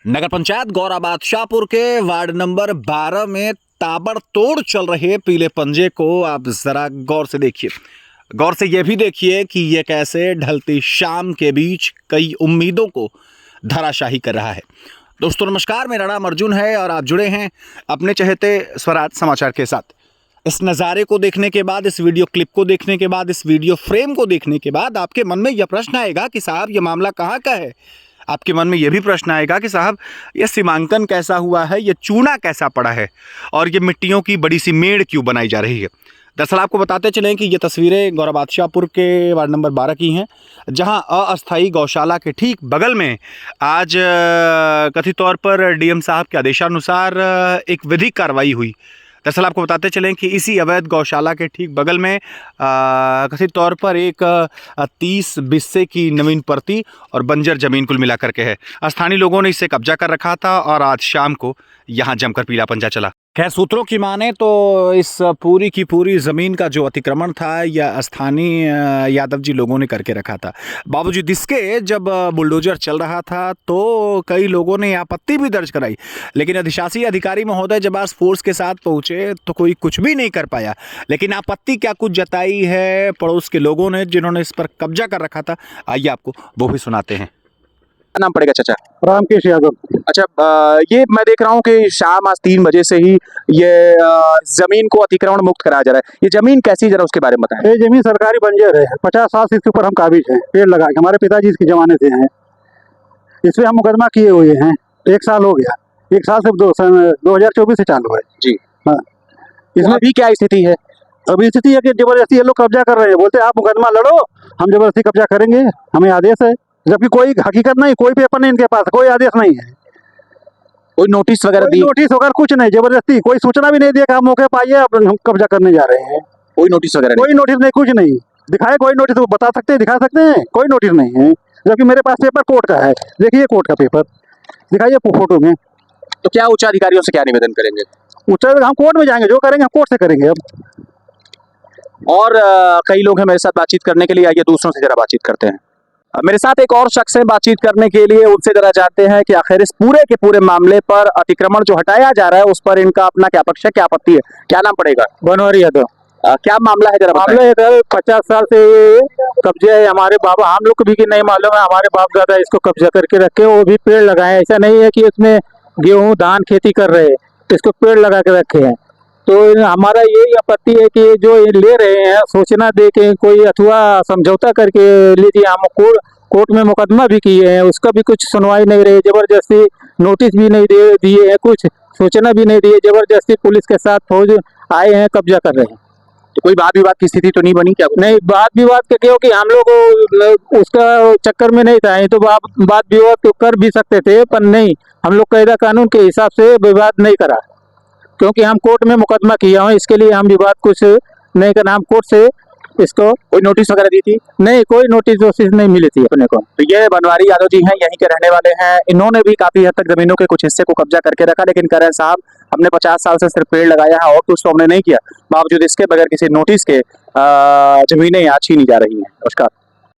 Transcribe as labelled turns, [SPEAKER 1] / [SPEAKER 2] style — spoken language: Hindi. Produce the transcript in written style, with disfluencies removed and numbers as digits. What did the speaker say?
[SPEAKER 1] नगर पंचायत गौराबाद शाहपुर के वार्ड नंबर 12 में ताबड़तोड़ चल रहे पीले पंजे को आप जरा गौर से देखिए। गौर से यह भी देखिए कि यह कैसे ढलती शाम के बीच कई उम्मीदों को धराशाही कर रहा है। दोस्तों नमस्कार, मेरा नाम अर्जुन है और आप जुड़े हैं अपने चहेते स्वराज समाचार के साथ। इस नज़ारे को देखने के बाद, इस वीडियो क्लिप को देखने के बाद, इस वीडियो फ्रेम को देखने के बाद आपके मन में यह प्रश्न आएगा कि साहब ये मामला कहाँ का है। आपके मन में यह भी प्रश्न आएगा कि साहब ये सीमांकन कैसा हुआ है, ये चूना कैसा पड़ा है और ये मिट्टियों की बड़ी सी मेड़ क्यों बनाई जा रही है। दरअसल आपको बताते चलें कि ये तस्वीरें गौराबाद शाहपुर के वार्ड नंबर 12 की हैं, जहां अस्थायी गौशाला के ठीक बगल में आज कथित तौर पर डीएम साहब के आदेशानुसार एक विधिक कार्रवाई हुई। दरअसल आपको बताते चलें कि इसी अवैध गौशाला के ठीक बगल में कथित तौर पर एक 30 बिस्से की नवीन परती और बंजर जमीन कुल मिला करके है। स्थानीय लोगों ने इसे कब्जा कर रखा था और आज शाम को यहाँ जमकर पीला पंजा चला। खैर सूत्रों की माने तो इस पूरी की पूरी ज़मीन का जो अतिक्रमण था यह स्थानीय यादव जी लोगों ने करके रखा था। बावजूद इसके जब बुलडोजर चल रहा था तो कई लोगों ने आपत्ति भी दर्ज कराई, लेकिन अधिशासी अधिकारी महोदय जब आज फोर्स के साथ पहुंचे तो कोई कुछ भी नहीं कर पाया। लेकिन आपत्ति क्या कुछ जताई है पड़ोस के लोगों ने जिन्होंने इस पर कब्जा कर रखा था, आइए आपको वो भी सुनाते हैं।
[SPEAKER 2] नाम पड़ेगा चाचा?
[SPEAKER 3] रामकेश यादव।
[SPEAKER 2] अच्छा, ये मैं देख रहा हूँ कि शाम आज 3 बजे से ही ये जमीन को अतिक्रमण मुक्त कराया जा रहा है। ये जमीन कैसी, जरा उसके बारे में बताएं।
[SPEAKER 3] ये जमीन सरकारी बंजर है, 50 साल से इसके ऊपर हम काबिज हैं, पेड़ लगा के। हमारे पिताजी इसके जमाने से हैं, इस पे हम मुकदमा किए हुए हैं। 1 साल हो गया, 1 साल से 2024 से चालू है जी। हाँ, इसमें
[SPEAKER 2] अभी क्या स्थिति है?
[SPEAKER 3] अभी स्थिति है कि जबरदस्ती ये लोग कब्जा कर रहे हैं। बोलते हैं आप मुकदमा लड़ो, हम जबरदस्ती कब्जा करेंगे, हमें आदेश है। जबकि कोई हकीकत नहीं, कोई पेपर नहीं इनके पास, कोई आदेश नहीं है,
[SPEAKER 2] कोई नोटिस वगैरह दी?
[SPEAKER 3] नोटिस वगैरह कुछ नहीं, जबरदस्ती कोई सूचना भी नहीं दिया कि आप मौके पर आइए, अब हम कब्जा करने जा रहे हैं।
[SPEAKER 2] कोई नोटिस वगैरह
[SPEAKER 3] कोई नोटिस नहीं, कुछ नहीं दिखाए। कोई नोटिस वो बता सकते हैं, दिखा सकते हैं, कोई नोटिस नहीं है। जबकि मेरे पास पेपर कोर्ट का है, देखिए कोर्ट का पेपर दिखाइए फोटो में।
[SPEAKER 2] तो क्या उच्च अधिकारियों से क्या निवेदन करेंगे?
[SPEAKER 3] उच्च हम कोर्ट में जाएंगे, जो करेंगे हम कोर्ट से करेंगे। अब
[SPEAKER 2] और कई लोग हैं मेरे साथ बातचीत करने के लिए, आइए दूसरों से जरा बातचीत करते हैं। मेरे साथ एक और शख्स है बातचीत करने के लिए, उनसे जरा जानते हैं कि आखिर इस पूरे के पूरे मामले पर अतिक्रमण जो हटाया जा रहा है उस पर इनका अपना क्या पक्ष है, क्या आपत्ति है। क्या नाम पड़ेगा?
[SPEAKER 3] बनवारी यादव।
[SPEAKER 2] क्या मामला है, जरा बताएं।
[SPEAKER 3] मामला इधर 50 साल से ये कब्जे है। हमारे बाबा, हम लोग को भी नहीं मालूम है, हमारे बाप दादा इसको कब्जा करके रखे, वो भी पेड़ लगाए। ऐसा नहीं है कि इसमें गेहूं धान खेती कर रहे हैं, इसको पेड़ लगा के रखे हैं। तो हमारा यही आपत्ति है कि जो ये ले रहे हैं सूचना दे के कोई अथवा समझौता करके लीजिए। हम कोर्ट में मुकदमा भी किए हैं, उसका भी कुछ सुनवाई नहीं रही। जबरदस्ती नोटिस भी नहीं दिए हैं, कुछ सूचना भी नहीं दी है। जबरदस्ती पुलिस के साथ फौज आए हैं, कब्जा कर रहे हैं।
[SPEAKER 2] तो कोई वाद विवाद की स्थिति तो नहीं बनी क्या?
[SPEAKER 3] नहीं, वाद विवाद के क्योंकि हम लोग उसका चक्कर में नहीं था। तो वाद विवाद तो कर भी सकते थे, पर नहीं, हम लोग कायदा कानून के हिसाब से विवाद नहीं करा, क्योंकि हम कोर्ट में मुकदमा किया हूँ। इसके लिए हम विवाद कुछ नहीं करना। हम कोर्ट से इसको
[SPEAKER 2] कोई नोटिस वगैरह दी थी?
[SPEAKER 3] नहीं, कोई नोटिस वोटिस नहीं मिली थी अपने को।
[SPEAKER 2] तो ये बनवारी यादव जी हैं, यहीं के रहने वाले हैं। इन्होंने भी काफी हद तक जमीनों के कुछ हिस्से को कब्जा करके रखा, लेकिन कह रहे हैं साहब हमने 50 साल से सिर्फ पेड़ लगाया है और कुछ तो हमने नहीं किया। बावजूद इसके बगैर किसी नोटिस के जमीनें यहाँ छीनी जा रही हैं। नमस्कार।